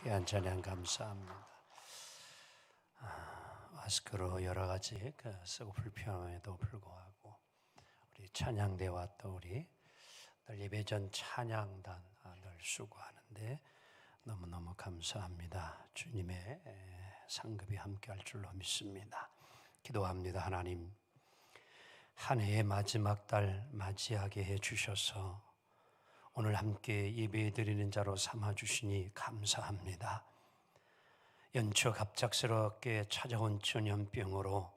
귀한 찬양 감사합니다. 마스크로 여러 가지 쓰고 불편함에도 불구하고 우리 찬양대와 또 우리 늘 예배 전 찬양단 늘 수고하는데 너무너무 감사합니다. 주님의 상급이 함께할 줄로 믿습니다. 기도합니다. 하나님, 한 해의 마지막 달 맞이하게 해주셔서 오늘 함께 예배드리는 자로 삼아주시니 감사합니다. 연초 갑작스럽게 찾아온 전염병으로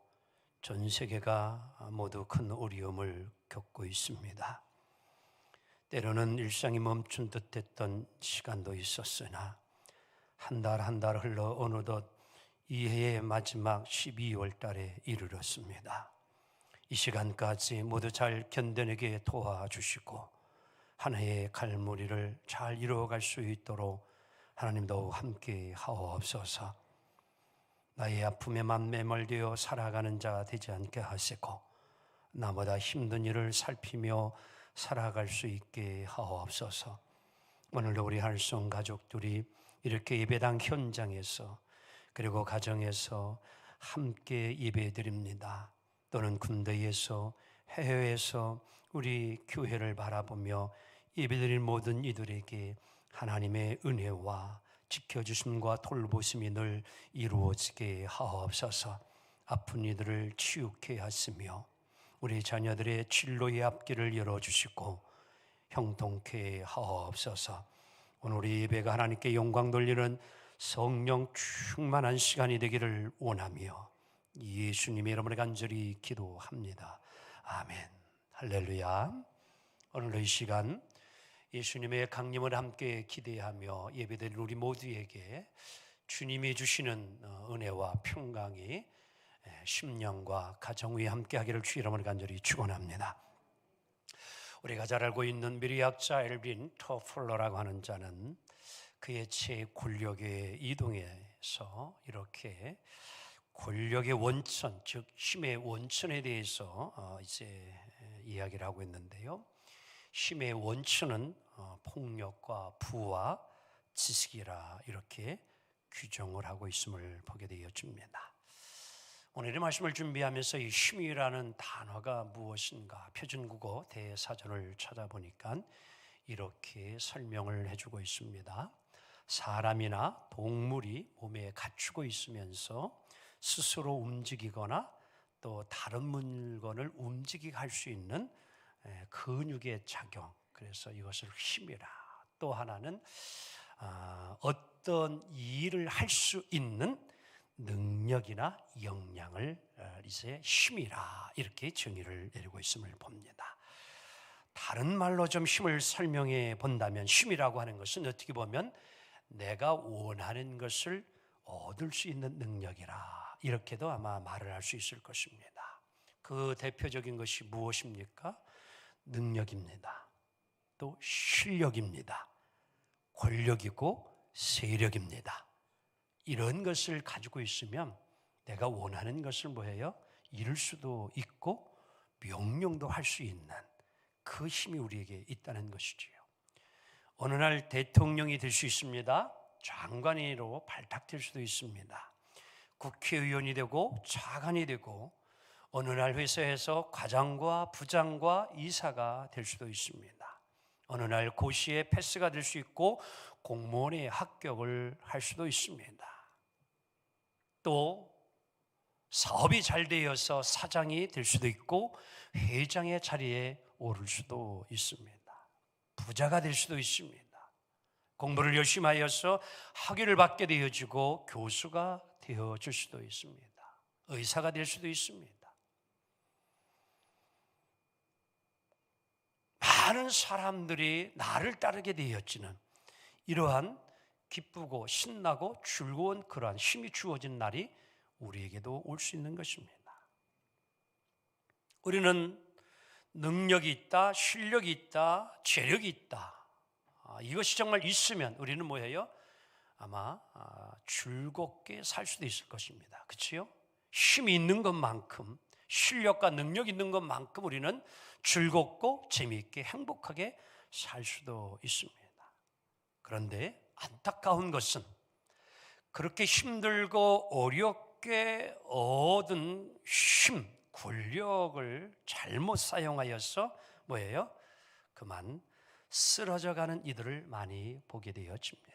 전 세계가 모두 큰 어려움을 겪고 있습니다. 때로는 일상이 멈춘 듯했던 시간도 있었으나 한 달 한 달 흘러 어느덧 이 해의 마지막 12월 달에 이르렀습니다. 이 시간까지 모두 잘 견뎌내게 도와주시고 한 해의 갈무리를 잘 이루어갈 수 있도록 하나님도 함께 하옵소서. 나의 아픔에만 매몰되어 살아가는 자 되지 않게 하시고 나보다 힘든 일을 살피며 살아갈 수 있게 하옵소서. 오늘도 우리 할성 가족들이 이렇게 예배당 현장에서 그리고 가정에서 함께 예배드립니다. 또는 군대에서 해외에서 우리 교회를 바라보며 예배드릴 모든 이들에게 하나님의 은혜와 지켜주심과 돌보심이 늘 이루어지게 하옵소서. 아픈 이들을 치유케 하시며 우리 자녀들의 진로의 앞길을 열어주시고 형통케 하옵소서. 오늘 우리 예배가 하나님께 영광 돌리는 성령 충만한 시간이 되기를 원하며 예수님의 이름으로 간절히 기도합니다. 아멘. 할렐루야. 오늘 이 시간 예수님의 강림을 함께 기대하며 예배드릴 우리 모두에게 주님이 주시는 은혜와 평강이 심령과 가정 위에 함께하기를 주 이름으로 간절히 축원합니다. 우리가 잘 알고 있는 미리학자 엘빈 토플러라고 하는 자는 그의 책 권력의 이동에서 이렇게 권력의 원천, 즉 힘의 원천에 대해서 이제 이야기를 하고 있는데요. 힘의 원천은 폭력과 부와 지식이라 이렇게 규정을 하고 있음을 보게 되어집니다. 오늘의 말씀을 준비하면서 이 힘이라는 단어가 무엇인가 표준국어 대사전을 찾아보니까 이렇게 설명을 해주고 있습니다. 사람이나 동물이 몸에 갖추고 있으면서 스스로 움직이거나 또 다른 물건을 움직이게 할 수 있는 근육의 작용, 그래서 이것을 힘이라. 또 하나는 어떤 일을 할 수 있는 능력이나 역량을 이제 힘이라 이렇게 정의를 내리고 있음을 봅니다. 다른 말로 좀 힘을 설명해 본다면 힘이라고 하는 것은 어떻게 보면 내가 원하는 것을 얻을 수 있는 능력이라 이렇게도 아마 말을 할 수 있을 것입니다. 그 대표적인 것이 무엇입니까? 능력입니다. 또 실력입니다. 권력이고 세력입니다. 이런 것을 가지고 있으면 내가 원하는 것을 뭐예요? 이룰 수도 있고 명령도 할 수 있는 그 힘이 우리에게 있다는 것이지요. 어느 날 대통령이 될 수 있습니다. 장관으로 발탁될 수도 있습니다. 국회의원이 되고 차관이 되고 어느 날 회사에서 과장과 부장과 이사가 될 수도 있습니다. 어느 날 고시에 패스가 될 수 있고 공무원에 합격을 할 수도 있습니다. 또 사업이 잘 되어서 사장이 될 수도 있고 회장의 자리에 오를 수도 있습니다. 부자가 될 수도 있습니다. 공부를 열심히 하여서 학위를 받게 되어지고 교수가 되어질 수도 있습니다. 의사가 될 수도 있습니다. 많은 사람들이 나를 따르게 되었지는 이러한 기쁘고 신나고 즐거운 그러한 힘이 주어진 날이 우리에게도 올 수 있는 것입니다. 우리는 능력이 있다, 실력이 있다, 재력이 있다. 이것이 정말 있으면 우리는 뭐예요? 아마 즐겁게 살 수도 있을 것입니다. 그렇죠? 힘이 있는 것만큼 실력과 능력이 있는 것만큼 우리는 즐겁고 재미있게 행복하게 살 수도 있습니다. 그런데 안타까운 것은 그렇게 힘들고 어렵게 얻은 힘, 권력을 잘못 사용하여서 뭐예요? 그만 쓰러져가는 이들을 많이 보게 되어집니다.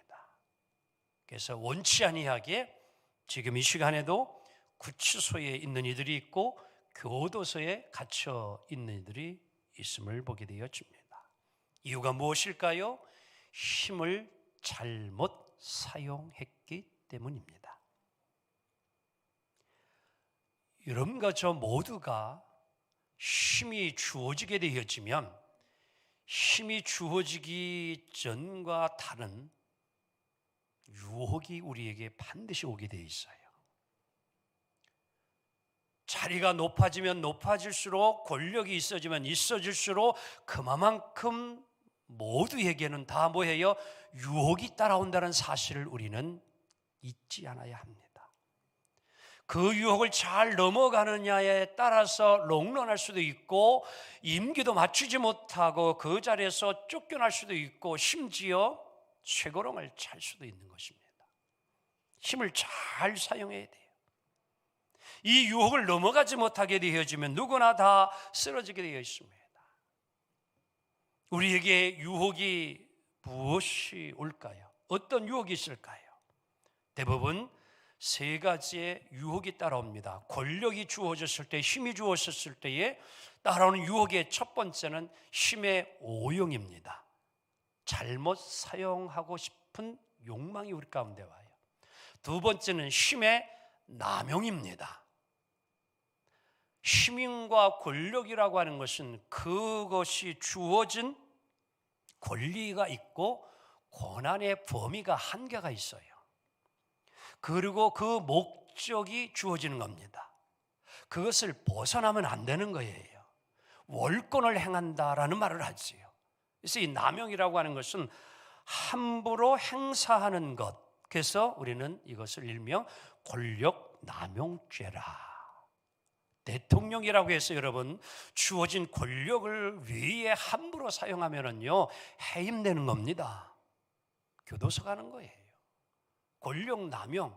그래서 원치 아니하게 지금 이 시간에도 구치소에 있는 이들이 있고 교도소에 갇혀 있는 이들이 있음을 보게 되어집니다. 이유가 무엇일까요? 힘을 잘못 사용했기 때문입니다. 여러분과 저 모두가 힘이 주어지게 되어지면 힘이 주어지기 전과 다른 유혹이 우리에게 반드시 오게 되어 있어요. 자리가 높아지면 높아질수록, 권력이 있어지면 있어질수록 그만큼 모두에게는 다 뭐예요? 유혹이 따라온다는 사실을 우리는 잊지 않아야 합니다. 그 유혹을 잘 넘어가느냐에 따라서 롱런할 수도 있고, 임기도 맞추지 못하고 그 자리에서 쫓겨날 수도 있고, 심지어 쇠고랑을 찰 수도 있는 것입니다. 힘을 잘 사용해야 돼요. 이 유혹을 넘어가지 못하게 되어지면 누구나 다 쓰러지게 되어 있습니다. 우리에게 유혹이 무엇이 올까요? 어떤 유혹이 있을까요? 대부분 세 가지의 유혹이 따라옵니다. 권력이 주어졌을 때, 힘이 주어졌을 때에 따라오는 유혹의 첫 번째는 힘의 오용입니다. 잘못 사용하고 싶은 욕망이 우리 가운데 와요. 두 번째는 힘의 남용입니다. 힘과 권력이라고 하는 것은 그것이 주어진 권리가 있고 권한의 범위가 한계가 있어요. 그리고 그 목적이 주어지는 겁니다. 그것을 벗어나면 안 되는 거예요. 월권을 행한다라는 말을 하지요. 그래서 이 남용이라고 하는 것은 함부로 행사하는 것. 그래서 우리는 이것을 일명 권력 남용죄라. 대통령이라고 해서 여러분 주어진 권력을 위에 함부로 사용하면은요 해임되는 겁니다. 교도소 가는 거예요. 권력 남용,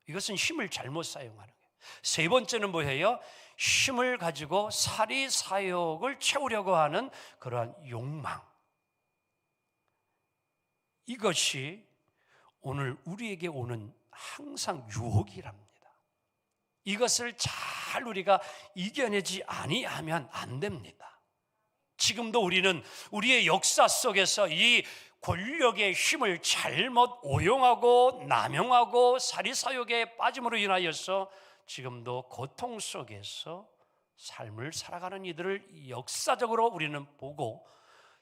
이것은 힘을 잘못 사용하는 거예요. 세 번째는 뭐예요? 힘을 가지고 사리사욕을 채우려고 하는 그러한 욕망. 이것이 오늘 우리에게 오는 항상 유혹이랍니다. 이것을 잘 우리가 이겨내지 아니하면 안 됩니다. 지금도 우리는 우리의 역사 속에서 이 권력의 힘을 잘못 오용하고 남용하고 사리사욕에 빠짐으로 인하여서 지금도 고통 속에서 삶을 살아가는 이들을 역사적으로 우리는 보고,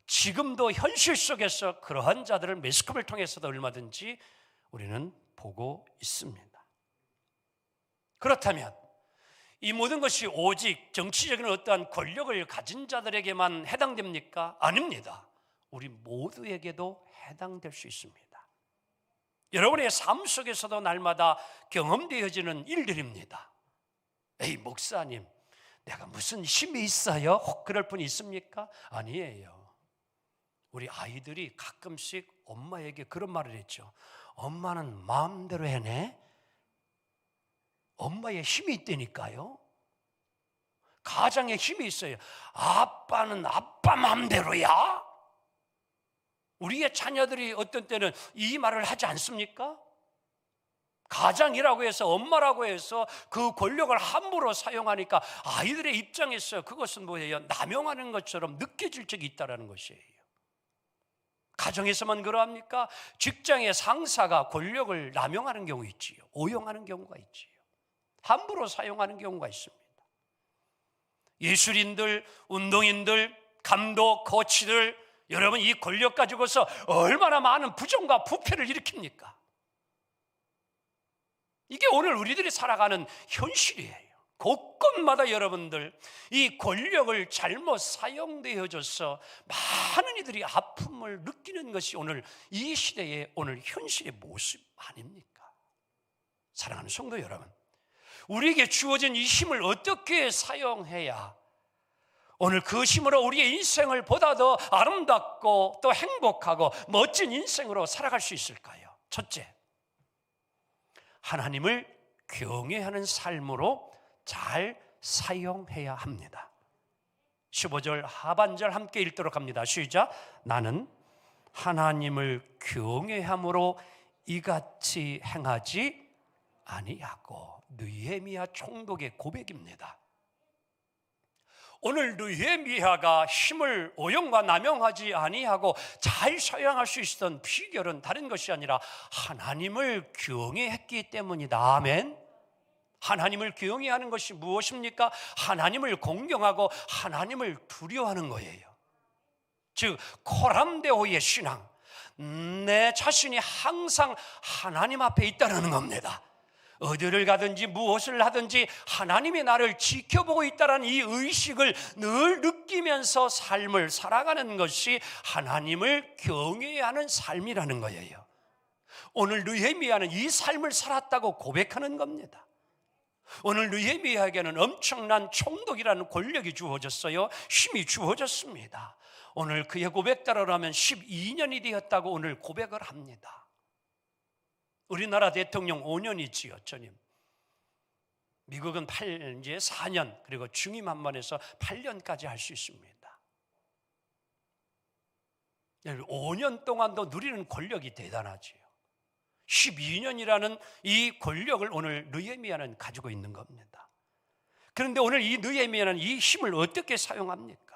지금도 현실 속에서 그러한 자들을 매스컴을 통해서도 얼마든지 우리는 보고 있습니다. 그렇다면 이 모든 것이 오직 정치적인 어떠한 권력을 가진 자들에게만 해당됩니까? 아닙니다. 우리 모두에게도 해당될 수 있습니다. 여러분의 삶 속에서도 날마다 경험되어지는 일들입니다. 에이 목사님, 내가 무슨 힘이 있어요? 혹 그럴 분이 있습니까? 아니에요. 우리 아이들이 가끔씩 엄마에게 그런 말을 했죠. 엄마는 마음대로 해내. 엄마의 힘이 있다니까요. 가장의 힘이 있어요. 아빠는 아빠 마음대로야. 우리의 자녀들이 어떤 때는 이 말을 하지 않습니까? 가장이라고 해서, 엄마라고 해서 그 권력을 함부로 사용하니까 아이들의 입장에서 그것은 뭐예요? 남용하는 것처럼 느껴질 적이 있다는 것이에요. 가정에서만 그러합니까? 직장의 상사가 권력을 남용하는 경우 있지요. 오용하는 경우가 있지요. 함부로 사용하는 경우가 있습니다. 예술인들, 운동인들, 감독, 코치들, 여러분 이 권력 가지고서 얼마나 많은 부정과 부패를 일으킵니까? 이게 오늘 우리들이 살아가는 현실이에요. 곳곳마다 여러분들 이 권력을 잘못 사용되어져서 많은 이들이 아픔을 느끼는 것이 오늘 이 시대의 오늘 현실의 모습 아닙니까? 사랑하는 성도 여러분, 우리에게 주어진 이 힘을 어떻게 사용해야 오늘 그 힘으로 우리의 인생을 보다 더 아름답고 또 행복하고 멋진 인생으로 살아갈 수 있을까요? 첫째, 하나님을 경외하는 삶으로 잘 사용해야 합니다. 15절 하반절 함께 읽도록 합니다. 시작. 나는 하나님을 경외함으로 이같이 행하지 아니하고. 느헤미야 총독의 고백입니다. 오늘 느헤미야가 힘을 오용과 남용하지 아니하고 잘 사용할 수 있었던 비결은 다른 것이 아니라 하나님을 경외했기 때문이다. 아멘. 하나님을 경외하는 것이 무엇입니까? 하나님을 공경하고 하나님을 두려워하는 거예요. 즉 코람데오의 신앙, 내 자신이 항상 하나님 앞에 있다는 겁니다. 어디를 가든지 무엇을 하든지 하나님이 나를 지켜보고 있다는 이 의식을 늘 느끼면서 삶을 살아가는 것이 하나님을 경외하는 삶이라는 거예요. 오늘 느헤미야는 이 삶을 살았다고 고백하는 겁니다. 오늘 느헤미야에게는 엄청난 총독이라는 권력이 주어졌어요. 힘이 주어졌습니다. 오늘 그의 고백대로라면 12년이 되었다고 오늘 고백을 합니다. 우리나라 대통령 5년이지요, 전임. 미국은 이제 4년, 그리고 중임 한 번에서 8년까지 할 수 있습니다. 5년 동안도 누리는 권력이 대단하지요. 12년이라는 이 권력을 오늘 느헤미야는 가지고 있는 겁니다. 그런데 오늘 이 느헤미야는 이 힘을 어떻게 사용합니까?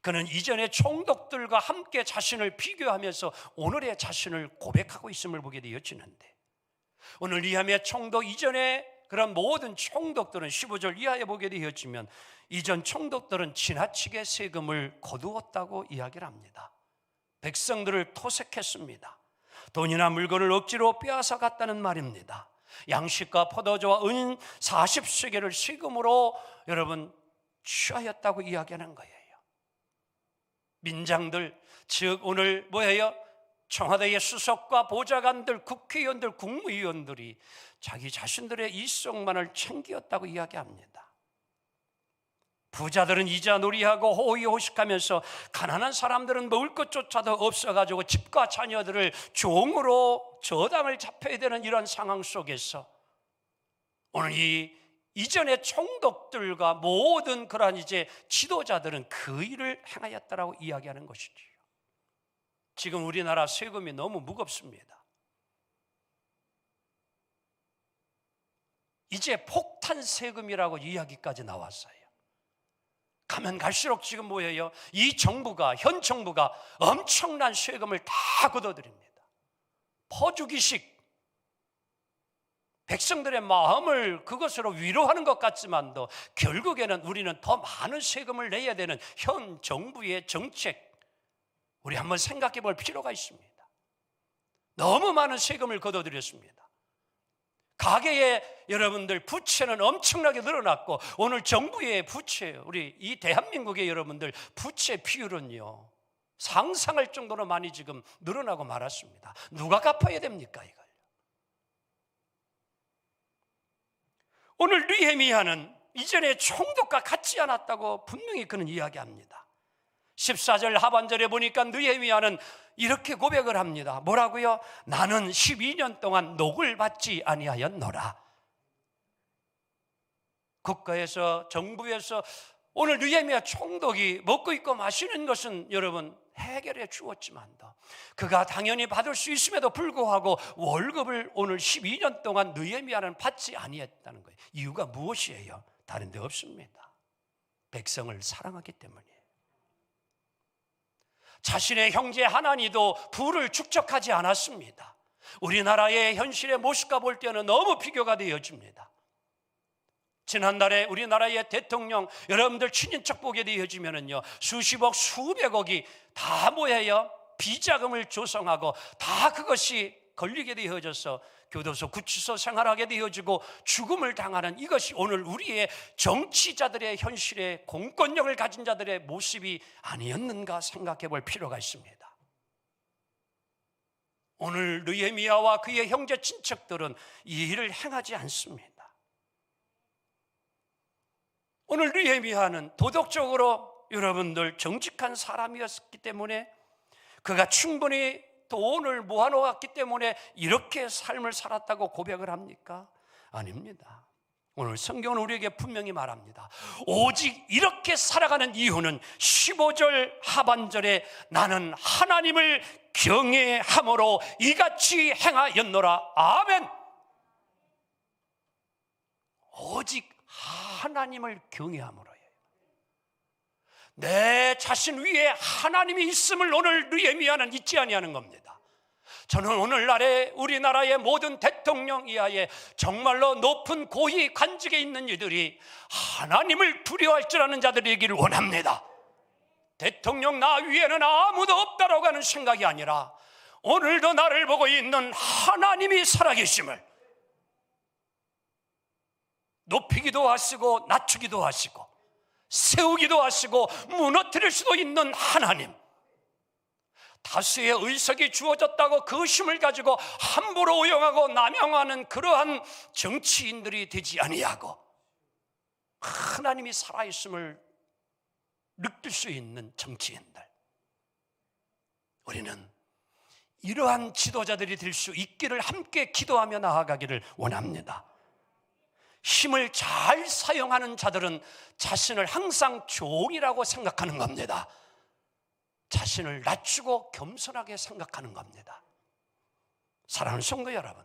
그는 이전의 총독들과 함께 자신을 비교하면서 오늘의 자신을 고백하고 있음을 보게 되어지는데, 오늘 느헤미야 총독 이전에 그런 모든 총독들은 15절 이하에 보게 되어지면 이전 총독들은 지나치게 세금을 거두었다고 이야기를 합니다. 백성들을 토색했습니다. 돈이나 물건을 억지로 빼앗아 갔다는 말입니다. 양식과 포도주와 은 40세겔을 세금으로 여러분 취하였다고 이야기하는 거예요. 민장들, 즉 오늘 뭐예요? 청와대의 수석과 보좌관들, 국회의원들, 국무위원들이 자기 자신들의 일속만을 챙겼다고 이야기합니다. 부자들은 이자 놀이하고 호의호식하면서 가난한 사람들은 먹을 것조차도 없어가지고 집과 자녀들을 종으로 저당을 잡혀야 되는 이런 상황 속에서 오늘 이전의 총독들과 모든 그러한 이제 지도자들은 그 일을 행하였다라고 이야기하는 것이지요. 지금 우리나라 세금이 너무 무겁습니다. 이제 폭탄 세금이라고 이야기까지 나왔어요. 가면 갈수록 지금 뭐예요? 이 정부가, 현 정부가 엄청난 세금을 다 걷어들입니다. 퍼주기식, 백성들의 마음을 그것으로 위로하는 것 같지만도 결국에는 우리는 더 많은 세금을 내야 되는 현 정부의 정책, 우리 한번 생각해 볼 필요가 있습니다. 너무 많은 세금을 걷어들였습니다. 가계의 여러분들 부채는 엄청나게 늘어났고, 오늘 정부의 부채, 우리 이 대한민국의 여러분들 부채 비율은요 상상할 정도로 많이 지금 늘어나고 말았습니다. 누가 갚아야 됩니까 이걸? 오늘 느헤미야는 이전에 총독과 같지 않았다고 분명히 그는 이야기합니다. 14절 하반절에 보니까 느헤미야는 이렇게 고백을 합니다. 뭐라고요? 나는 12년 동안 녹을 받지 아니하였노라. 국가에서, 정부에서 오늘 느헤미야 총독이 먹고 있고 마시는 것은 여러분 해결해 주었지만도 그가 당연히 받을 수 있음에도 불구하고 월급을 오늘 12년 동안 느헤미야는 받지 아니했다는 거예요. 이유가 무엇이에요? 다른 데 없습니다. 백성을 사랑하기 때문이에요. 자신의 형제 하나니도 부를 축적하지 않았습니다. 우리나라의 현실의 모습과 볼 때는 너무 비교가 되어집니다. 지난달에 우리나라의 대통령 여러분들 친인척 보게 되어지면은요 수십억 수백억이 다 뭐예요? 비자금을 조성하고 다 그것이 걸리게 되어져서 교도소 구치소 생활하게 되어지고 죽음을 당하는, 이것이 오늘 우리의 정치자들의 현실의 공권력을 가진 자들의 모습이 아니었는가 생각해 볼 필요가 있습니다. 오늘 느헤미야와 그의 형제 친척들은 이 일을 행하지 않습니다. 오늘 느헤미야는 도덕적으로 여러분들 정직한 사람이었기 때문에 그가 충분히 돈을 모아놓았기 때문에 이렇게 삶을 살았다고 고백을 합니까? 아닙니다. 오늘 성경은 우리에게 분명히 말합니다. 오직 이렇게 살아가는 이유는 15절 하반절에 나는 하나님을 경외함으로 이같이 행하였노라. 아멘. 오직 하나님을 경외함으로예요. 내 자신 위에 하나님이 있음을 오늘 느헤미야는 잊지 아니하는 겁니다. 저는 오늘날의 우리나라의 모든 대통령 이하에 정말로 높은 고위 관직에 있는 이들이 하나님을 두려워할 줄 아는 자들이기를 원합니다. 대통령 나 위에는 아무도 없다라고 하는 생각이 아니라 오늘도 나를 보고 있는 하나님이 살아계심을 높이기도 하시고 낮추기도 하시고 세우기도 하시고 무너뜨릴 수도 있는 하나님, 다수의 의석이 주어졌다고 그 힘을 가지고 함부로 오용하고 남용하는 그러한 정치인들이 되지 아니하고 하나님이 살아있음을 느낄 수 있는 정치인들, 우리는 이러한 지도자들이 될 수 있기를 함께 기도하며 나아가기를 원합니다. 힘을 잘 사용하는 자들은 자신을 항상 종이라고 생각하는 겁니다. 자신을 낮추고 겸손하게 생각하는 겁니다. 사랑하는 성도 여러분,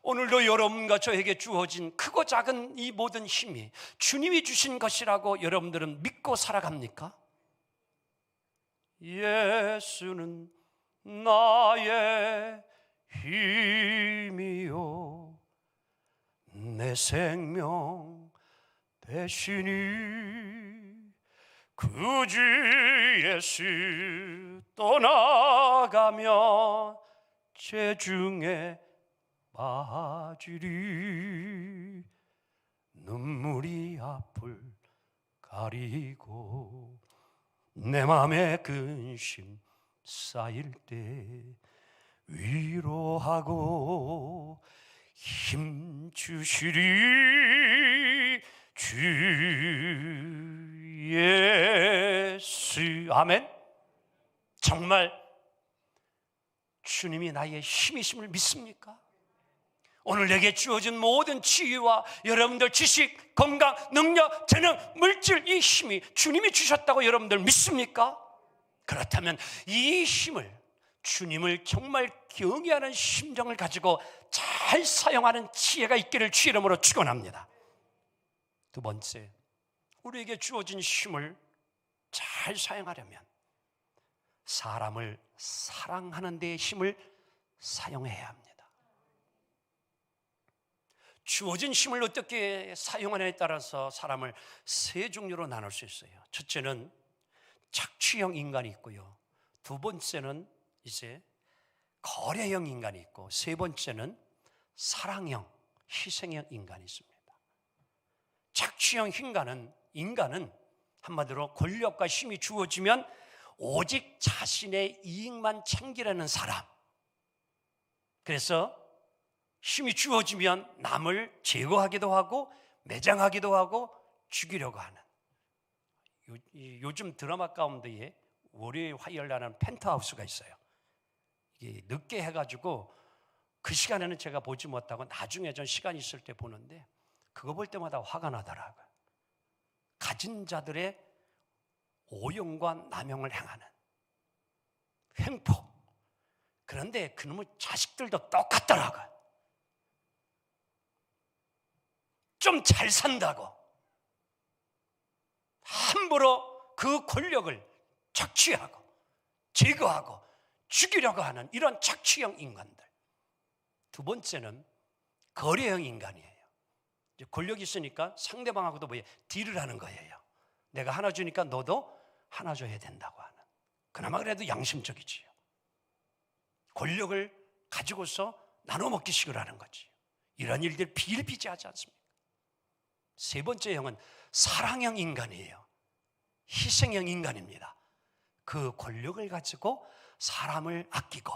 오늘도 여러분과 저에게 주어진 크고 작은 이 모든 힘이 주님이 주신 것이라고 여러분들은 믿고 살아갑니까? 예수는 나의 힘이요 내 생명 대신이 그 주 예수 떠나가며 죄중에 빠지리 눈물이 앞을 가리고 내 맘에 근심 쌓일 때 위로하고 힘 주시리 주 예수. 아멘. 정말 주님이 나의 힘이심을 믿습니까? 오늘 내게 주어진 모든 치유와 여러분들 지식, 건강, 능력, 재능, 물질, 이 힘이 주님이 주셨다고 여러분들 믿습니까? 그렇다면 이 힘을, 주님을 정말 경외하는 심정을 가지고 잘 사용하는 지혜가 있기를 주 이름으로 축원합니다. 두 번째, 우리에게 주어진 힘을 잘 사용하려면 사람을 사랑하는 데에 힘을 사용해야 합니다. 주어진 힘을 어떻게 사용하느냐에 따라서 사람을 세 종류로 나눌 수 있어요. 첫째는 착취형 인간이 있고요, 두 번째는 이제 거래형 인간이 있고, 세 번째는 사랑형, 희생형 인간이 있습니다. 착취형 인간은 한마디로 권력과 힘이 주어지면 오직 자신의 이익만 챙기려는 사람, 그래서 힘이 주어지면 남을 제거하기도 하고 매장하기도 하고 죽이려고 하는, 요즘 드라마 가운데에 월요일 화요일 날은 펜트하우스가 있어요. 이게 늦게 해가지고 그 시간에는 제가 보지 못하고 나중에 전 시간이 있을 때 보는데, 그거 볼 때마다 화가 나더라고요. 가진 자들의 오용과 남용을 행하는 횡포. 그런데 그놈의 자식들도 똑같더라고요. 좀 잘 산다고 함부로 그 권력을 착취하고 제거하고 죽이려고 하는 이런 착취형 인간들. 두 번째는 거래형 인간이에요. 이제 권력이 있으니까 상대방하고도 딜을 하는 거예요. 내가 하나 주니까 너도 하나 줘야 된다고 하는, 그나마 그래도 양심적이지요. 권력을 가지고서 나눠 먹기식을 하는 거지. 이런 일들 비일비재하지 않습니까? 세 번째 형은 사랑형 인간이에요. 희생형 인간입니다. 그 권력을 가지고 사람을 아끼고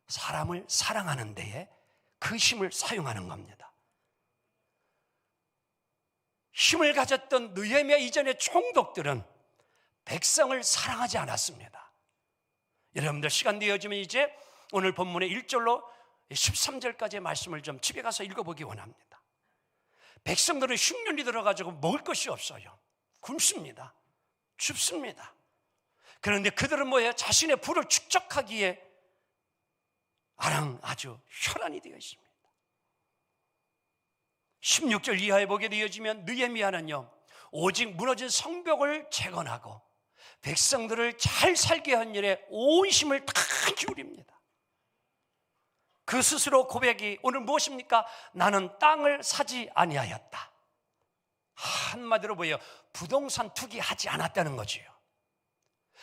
사람을 사랑하는 데에 그 힘을 사용하는 겁니다. 힘을 가졌던 느헤미야 이전의 총독들은 백성을 사랑하지 않았습니다. 여러분들 시간 되어지면 이제 오늘 본문의 1절로 13절까지의 말씀을 좀 집에 가서 읽어보기 원합니다. 백성들은 흉년이 들어가지고 먹을 것이 없어요. 굶습니다. 춥습니다. 그런데 그들은 뭐예요? 자신의 부를 축적하기에 아주 혈안이 되어 있습니다. 16절 이하에 보게 되어지면 느헤미야는요, 오직 무너진 성벽을 재건하고 백성들을 잘 살게 한 일에 온 힘을 다 기울입니다. 그 스스로 고백이 오늘 무엇입니까? 나는 땅을 사지 아니하였다. 한마디로 뭐예요? 부동산 투기하지 않았다는 거지요.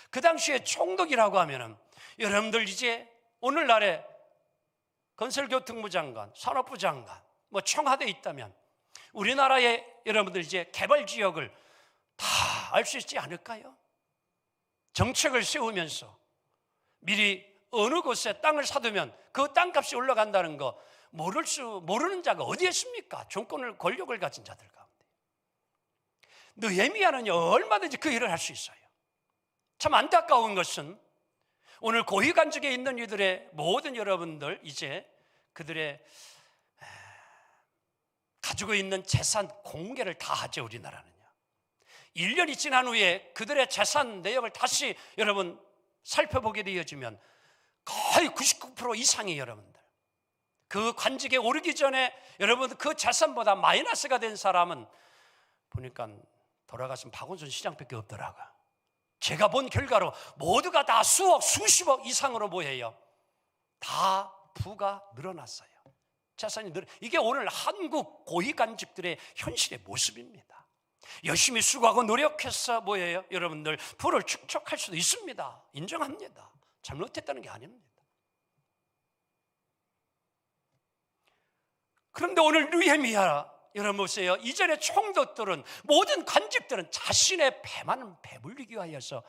그 당시에 총독이라고 하면은 여러분들 이제 오늘날에 건설교통부 장관, 산업부 장관, 뭐 청와대에 있다면 우리나라의 여러분들 이제 개발 지역을 다 알 수 있지 않을까요? 정책을 세우면서 미리 어느 곳에 땅을 사두면 그 땅값이 올라간다는 거 모르는 자가 어디 있습니까? 정권을, 권력을 가진 자들 가운데. 느헤미야는요, 얼마든지 그 일을 할 수 있어요. 참 안타까운 것은 오늘 고위관직에 있는 이들의 모든 여러분들, 이제 그들의 가지고 있는 재산 공개를 다 하죠. 우리나라는요. 1년이 지난 후에 그들의 재산 내역을 다시 여러분 살펴보게 되어지면 거의 99% 이상이 여러분들 그 관직에 오르기 전에 여러분 그 재산보다 마이너스가 된 사람은 보니까 돌아가신 박원순 시장밖에 없더라고요. 제가 본 결과로 모두가 다 수억, 수십억 이상으로 뭐예요? 다 부가 늘어났어요. 재산이 이게 오늘 한국 고위관직들의 현실의 모습입니다. 열심히 수고하고 노력해서 뭐예요? 여러분들 부를 축적할 수도 있습니다. 인정합니다. 잘못했다는 게 아닙니다. 그런데 오늘 느헤미야 여러분 보세요. 이전의 총독들은 모든 관직들은 자신의 배만 배불리기 위하여서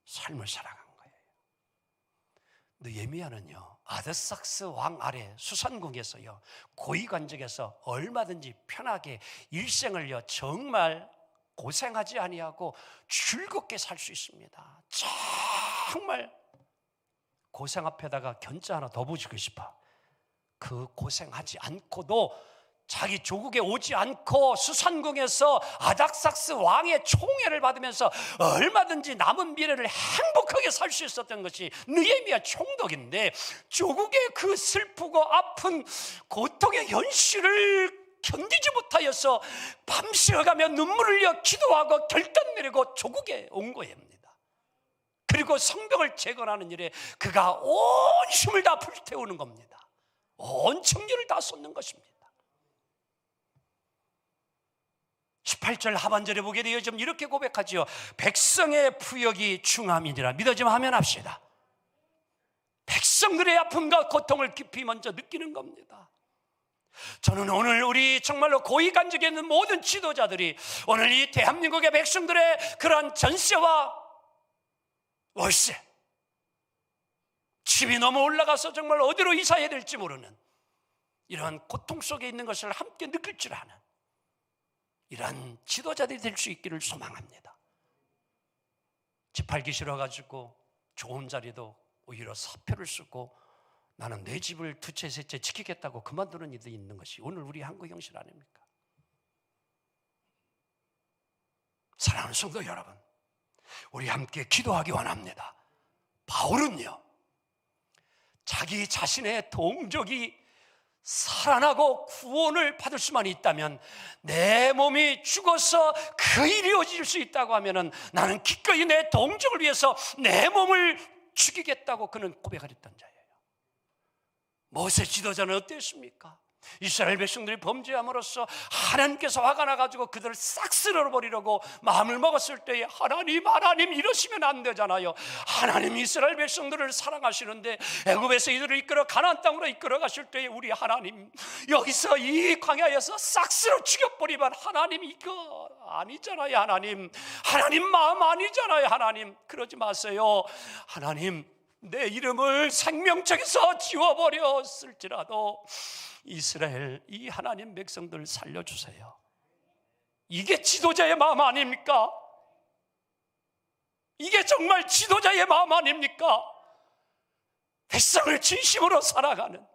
삶을 살아간 거예요. 느헤미야는요, 아드삭스 왕 아래 수산궁에서요, 고위관직에서 얼마든지 편하게 일생을요 정말 고생하지 아니하고 즐겁게 살 수 있습니다. 정말 고생 앞에다가 견자 하나 더 붙이고 싶어. 그 고생하지 않고도 자기 조국에 오지 않고 수산궁에서 아닥삭스 왕의 총애를 받으면서 얼마든지 남은 미래를 행복하게 살 수 있었던 것이 느헤미야 총독인데, 조국의 그 슬프고 아픈 고통의 현실을 견디지 못하여서 밤새가며 눈물을 흘려 기도하고 결단 내리고 조국에 온 거입니다. 그리고 성벽을 재건하는 일에 그가 온 힘을 다 불태우는 겁니다. 온 청년을 다 쏟는 것입니다. 18절 하반절에 보게 되어 좀 이렇게 고백하지요. 백성의 부역이 중함이니라. 믿어지면 하면 합시다. 백성들의 아픔과 고통을 깊이 먼저 느끼는 겁니다. 저는 오늘 우리 정말로 고위관직에 있는 모든 지도자들이 오늘 이 대한민국의 백성들의 그러한 전세와 월세, 집이 너무 올라가서 정말 어디로 이사해야 될지 모르는 이러한 고통 속에 있는 것을 함께 느낄 줄 아는 이러한 지도자들이 될 수 있기를 소망합니다. 집 팔기 싫어가지고 좋은 자리도 오히려 사표를 쓰고 나는 내 집을 두 채, 세 채 지키겠다고 그만두는 이들이 있는 것이 오늘 우리 한국 형실 아닙니까? 사랑하는 성도 여러분, 우리 함께 기도하기 원합니다. 바울은요, 자기 자신의 동족이 살아나고 구원을 받을 수만 있다면, 내 몸이 죽어서 그 일이 이루어질 수 있다고 하면 나는 기꺼이 내 동족을 위해서 내 몸을 죽이겠다고 그는 고백을 했던 자예요. 모세 지도자는 어땠습니까? 이스라엘 백성들이 범죄함으로써 하나님께서 화가 나가지고 그들을 싹 쓸어버리려고 마음을 먹었을 때에 하나님 이러시면 안 되잖아요. 하나님 이스라엘 백성들을 사랑하시는데 애굽에서 이들을 이끌어 가나안 땅으로 이끌어 가실 때에 우리 하나님 여기서 이 광야에서 싹 쓸어 죽여버리면 하나님 이거 아니잖아요. 하나님 마음 아니잖아요. 하나님 그러지 마세요. 하나님 내 이름을 생명책에서 지워버렸을지라도 이스라엘 이 하나님 백성들 살려주세요. 이게 지도자의 마음 아닙니까? 이게 정말 지도자의 마음 아닙니까? 백성을 진심으로 살아가는,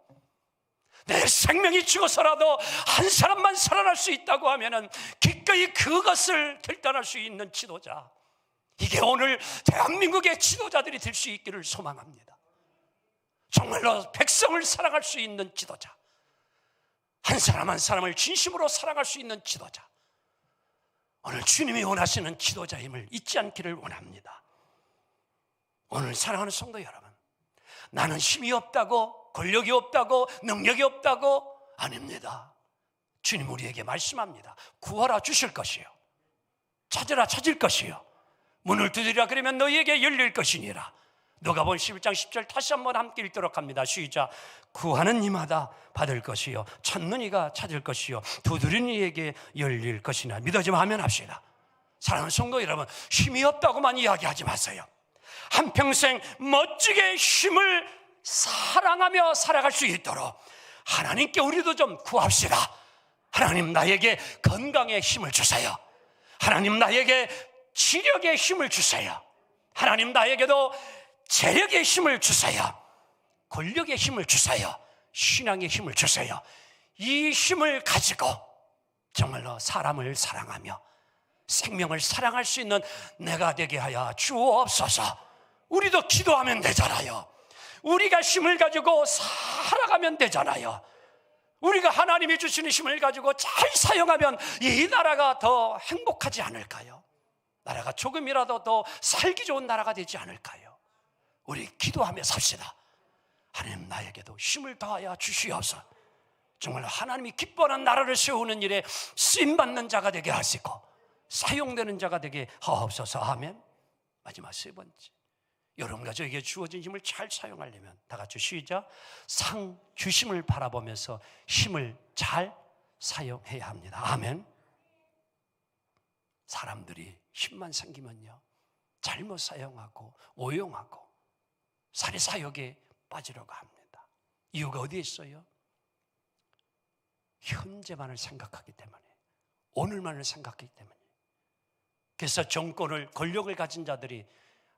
내 생명이 죽어서라도 한 사람만 살아날 수 있다고 하면은 기꺼이 그것을 결단할 수 있는 지도자, 이게 오늘 대한민국의 지도자들이 될 수 있기를 소망합니다. 정말로 백성을 사랑할 수 있는 지도자, 한 사람 한 사람을 진심으로 사랑할 수 있는 지도자, 오늘 주님이 원하시는 지도자임을 잊지 않기를 원합니다. 오늘 사랑하는 성도 여러분, 나는 힘이 없다고, 권력이 없다고, 능력이 없다고, 아닙니다. 주님 우리에게 말씀합니다. 구하라 주실 것이요, 찾으라 찾을 것이요, 문을 두드리라 그러면 너희에게 열릴 것이니라. 누가복음 11장 10절 다시 한번 함께 읽도록 합니다. 시작. 구하는 이마다 받을 것이요, 찾는 이가 찾을 것이요, 두드리는 이에게 열릴 것이나. 믿어지면 아멘 합시다. 사랑하는 성도 여러분, 힘이 없다고만 이야기하지 마세요. 한평생 멋지게 힘을 사랑하며 살아갈 수 있도록 하나님께 우리도 좀 구합시다. 하나님 나에게 건강의 힘을 주세요. 하나님 나에게 지력의 힘을 주세요. 하나님 나에게도 재력의 힘을 주세요. 권력의 힘을 주세요. 신앙의 힘을 주세요. 이 힘을 가지고 정말로 사람을 사랑하며 생명을 사랑할 수 있는 내가 되게 하여 주옵소서. 우리도 기도하면 되잖아요. 우리가 힘을 가지고 살아가면 되잖아요. 우리가 하나님이 주시는 힘을 가지고 잘 사용하면 이 나라가 더 행복하지 않을까요? 나라가 조금이라도 더 살기 좋은 나라가 되지 않을까요? 우리 기도하며 삽시다. 하나님 나에게도 힘을 더하여 주시옵소서. 정말 하나님이 기뻐하는 나라를 세우는 일에 쓰임받는 자가 되게 하시고 사용되는 자가 되게 하옵소서. 아멘. 마지막 세 번째, 여러분과 저에게 주어진 힘을 잘 사용하려면 다 같이 시작. 상 주심을 바라보면서 힘을 잘 사용해야 합니다. 아멘. 사람들이 힘만 생기면요, 잘못 사용하고 오용하고 사리사욕에 빠지려고 합니다. 이유가 어디에 있어요? 현재만을 생각하기 때문에, 오늘만을 생각하기 때문에. 그래서 정권을, 권력을 가진 자들이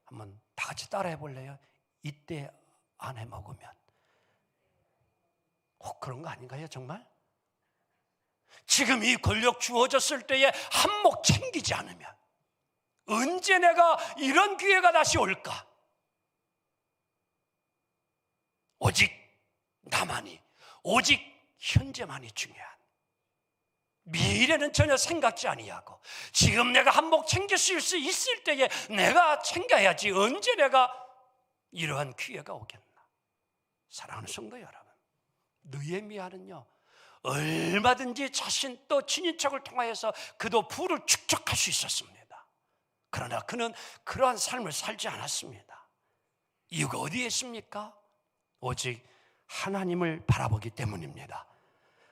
한번 다 같이 따라해 볼래요? 이때 안 해먹으면. 그런 거 아닌가요 정말? 지금 이 권력 주어졌을 때에 한몫 챙기지 않으면 언제 내가 이런 기회가 다시 올까? 오직 나만이, 오직 현재만이 중요한, 미래는 전혀 생각지 아니하고 지금 내가 한몫 챙길 수 있을 때에 내가 챙겨야지 언제 내가 이러한 기회가 오겠나. 사랑하는 성도 여러분, 느헤미야는요 얼마든지 자신 또 친인척을 통하여서 그도 부를 축적할 수 있었습니다. 그러나 그는 그러한 삶을 살지 않았습니다. 이유가 어디에 있습니까? 오직 하나님을 바라보기 때문입니다.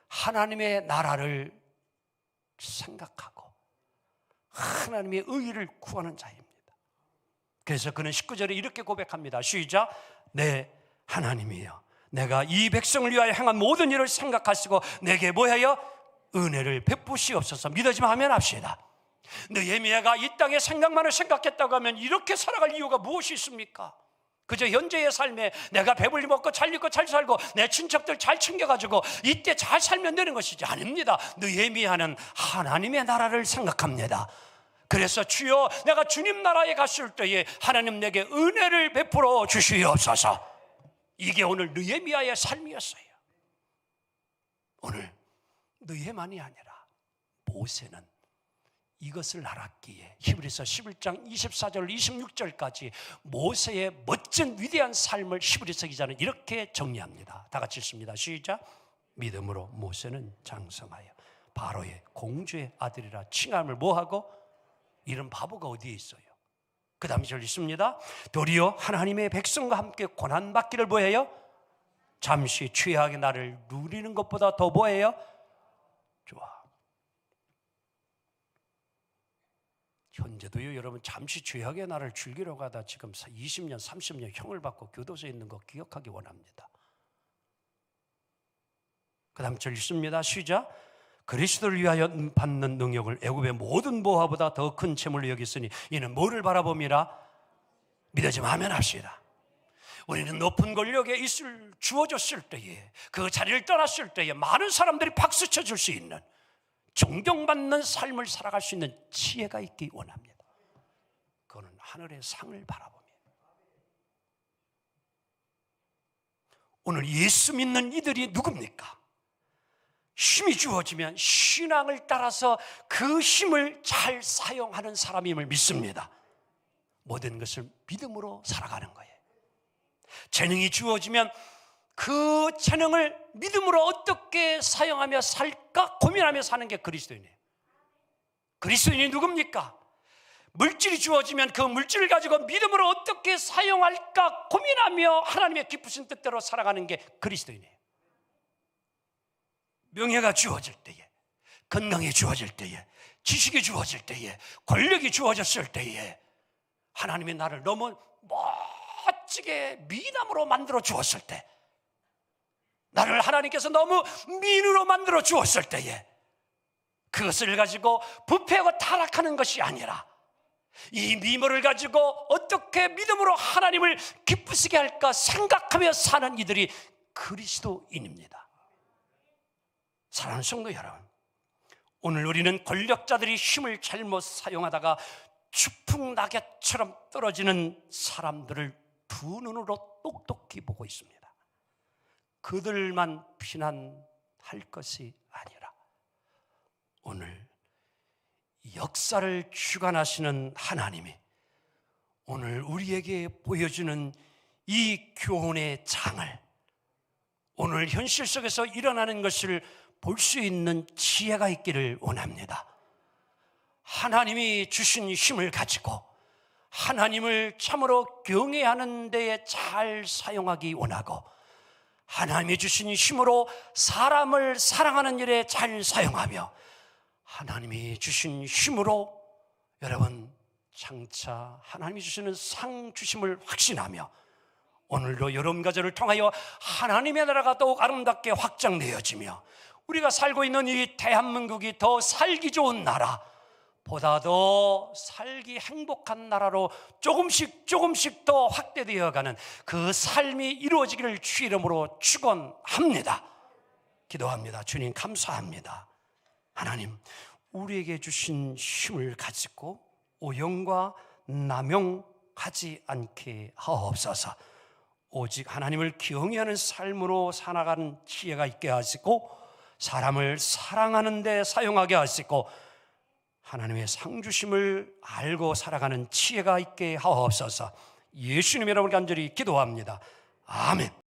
하나님의 나라를 생각하고 하나님의 의의를 구하는 자입니다. 그래서 그는 19절에 이렇게 고백합니다. 시작. 네 하나님이여, 내가 이 백성을 위하여 행한 모든 일을 생각하시고 내게 뭐해요? 은혜를 베푸시옵소서. 믿어지면 아멘 합시다. 느헤미야가 이 땅의 생각만을 생각했다고 하면 이렇게 살아갈 이유가 무엇이 있습니까? 그저 현재의 삶에 내가 배불리 먹고 잘 입고 잘 살고 내 친척들 잘 챙겨가지고 이때 잘 살면 되는 것이지. 아닙니다. 느헤미야는 하나님의 나라를 생각합니다. 그래서 주여, 내가 주님 나라에 갔을 때에 하나님 내게 은혜를 베풀어 주시옵소서. 이게 오늘 느헤미야의 삶이었어요. 오늘 느헤만이 아니라 모세는 이것을 알았기에 히브리서 11장 24절 26절까지 모세의 멋진 위대한 삶을 히브리서 기자는 이렇게 정리합니다. 다 같이 읽습니다. 시작. 믿음으로 모세는 장성하여 바로의 공주의 아들이라 칭함을 뭐하고? 이런 바보가 어디에 있어요? 그 다음 절 있습니다. 도리어 하나님의 백성과 함께 고난받기를 뭐해요? 잠시 최악의 날을 누리는 것보다 더 뭐해요? 좋아. 현재도요 여러분, 잠시 죄악의 날을 즐기려고 하다 지금 20년 30년 형을 받고 교도소에 있는 거 기억하기 원합니다. 그 다음 절 있습니다. 시작. 그리스도를 위하여 받는 능력을 애굽의 모든 보화보다 더 큰 재물로 여겼으니 이는 뭐를 바라봅니다? 믿어지면 아멘 합시다. 우리는 높은 권력에 주어졌을 때에, 그 자리를 떠났을 때에 많은 사람들이 박수 쳐줄 수 있는, 존경받는 삶을 살아갈 수 있는 지혜가 있기 원합니다. 그거는 하늘의 상을 바라봅니다. 오늘 예수 믿는 이들이 누굽니까? 힘이 주어지면 신앙을 따라서 그 힘을 잘 사용하는 사람임을 믿습니다. 모든 것을 믿음으로 살아가는 거예요. 재능이 주어지면 그 재능을 믿음으로 어떻게 사용하며 살까 고민하며 사는 게 그리스도인이에요. 그리스도인이 누굽니까? 물질이 주어지면 그 물질을 가지고 믿음으로 어떻게 사용할까 고민하며 하나님의 기쁘신 뜻대로 살아가는 게 그리스도인이에요. 명예가 주어질 때에, 건강이 주어질 때에, 지식이 주어질 때에, 권력이 주어졌을 때에 하나님이 나를 너무 멋지게 미남으로 만들어 주었을 때, 나를 하나님께서 너무 미인으로 만들어 주었을 때에 그것을 가지고 부패하고 타락하는 것이 아니라 이 미모를 가지고 어떻게 믿음으로 하나님을 기쁘시게 할까 생각하며 사는 이들이 그리스도인입니다. 사랑하는 성도 여러분, 오늘 우리는 권력자들이 힘을 잘못 사용하다가 추풍낙엽처럼 떨어지는 사람들을 두 눈으로 똑똑히 보고 있습니다. 그들만 비난할 것이 아니라 오늘 역사를 주관하시는 하나님이 오늘 우리에게 보여주는 이 교훈의 장을, 오늘 현실 속에서 일어나는 것을 볼 수 있는 지혜가 있기를 원합니다. 하나님이 주신 힘을 가지고 하나님을 참으로 경외하는 데에 잘 사용하기 원하고, 하나님이 주신 힘으로 사람을 사랑하는 일에 잘 사용하며, 하나님이 주신 힘으로 여러분 장차 하나님이 주시는 상 주심을 확신하며 오늘도 여러분 가정을 통하여 하나님의 나라가 더욱 아름답게 확장되어지며 우리가 살고 있는 이 대한민국이 더 살기 좋은 나라, 보다 더 살기 행복한 나라로 조금씩 더 확대되어가는 그 삶이 이루어지기를 주 이름으로 축원합니다. 기도합니다. 주님 감사합니다. 하나님, 우리에게 주신 힘을 가지고 오용과 남용하지 않게 하옵소서. 오직 하나님을 경외하는 삶으로 살아가는 지혜가 있게 하시고 사람을 사랑하는 데 사용하게 하시고 하나님의 상주심을 알고 살아가는 지혜가 있게 하옵소서. 예수님의 이름으로 간절히 기도합니다. 아멘.